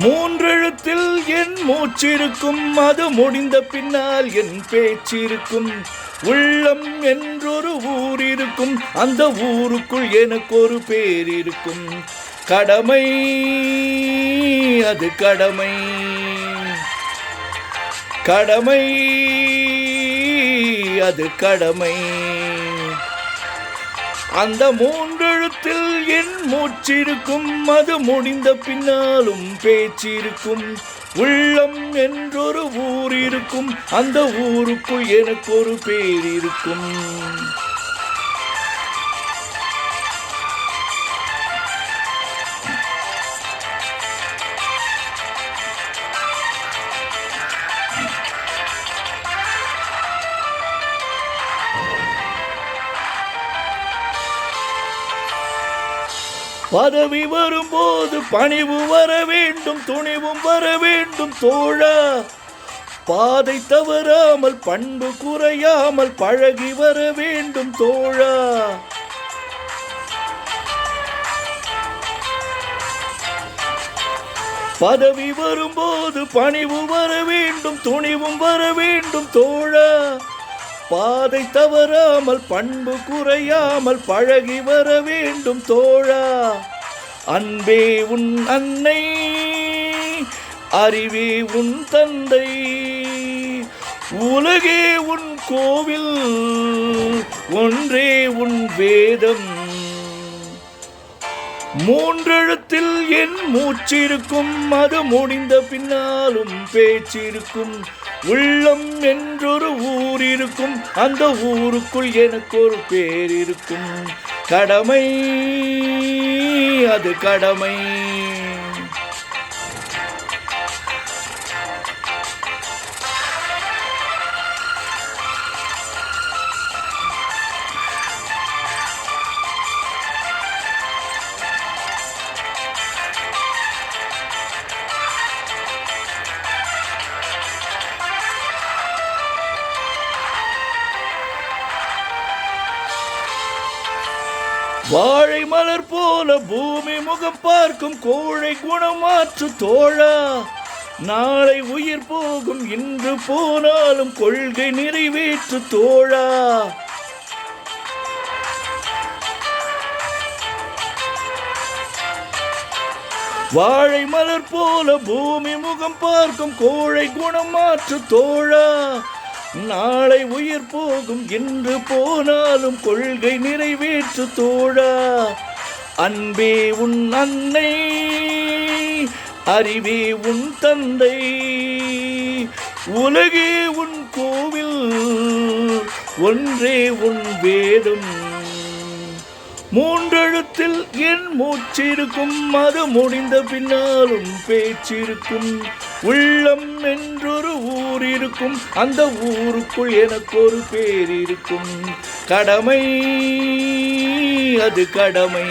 மூன்றெழுத்தில் என் மூச்சிருக்கும், அது முடிந்த பின்னால் என் பேச்சிருக்கும். உள்ளம் என்றொரு ஊர் இருக்கும், அந்த ஊருக்குள் எனக்கு ஒரு பேர் இருக்கும். கடமை, அது கடமை. கடமை, அது கடமை. அந்த மூன்றெழுத்தில் என் மூச்சிருக்கும், அது முடிந்த பின்னாலும் பேச்சிருக்கும். உள்ளம் என்றொரு ஊர் இருக்கும், அந்த ஊருக்குள் எனக்கு ஒரு பேர் இருக்கும். பதவி வரும்போது பணிவு வர வேண்டும், துணிவும் வர வேண்டும் தோழா. பாதை தவறாமல் பண்பு குறையாமல் பழகி வர வேண்டும் தோழா. பதவி வரும்போது பணிவு வர வேண்டும், துணிவும் வர வேண்டும் தோழா. பாதை தவறாமல் பண்பு குறையாமல் பழகி வர வேண்டும் தோழா. அன்பே உன் அன்னை, அறிவே உன் தந்தை, உலகே உன் கோவில், ஒன்றே உன் வேதம். மூன்றெழுத்தில் என் மூச்சிருக்கும், அது முடிந்த பின்னாலும் பேச்சிருக்கும். உள்ளம் என்றொரு ஊர் இருக்கும், அந்த ஊருக்குள் எனக்கு ஒரு பேர் இருக்கும். கடமை, அது கடமை. வாழை மலர் போல பூமி முகம் பார்க்கும், கோழை குணமாற்று தோழா. நாளை உயிர் போகும், இன்று போனாலும் கொள்கை நிறைவேற்று தோழா. வாழை மலர் போல பூமி முகம் பார்க்கும், கோழை குணமாற்று தோழா. நாளை உயிர் போகும், இன்று போனாலும் கொள்கை நிறைவேற்று தோழா. அன்பே உன் அன்னை, அறிவே உன் தந்தை, உலகே உன் கோவில், ஒன்றே உன் வேதம். மூன்றெழுத்தில் என் மூச்சிருக்கும், அது முடிந்த பின்னாலும் பேச்சிருக்கும். உள்ளம் என்றொரு ஊர் இருக்கும், அந்த ஊருக்குள் எனக்கு ஒரு பேர் இருக்கும். கடமை, அது கடமை.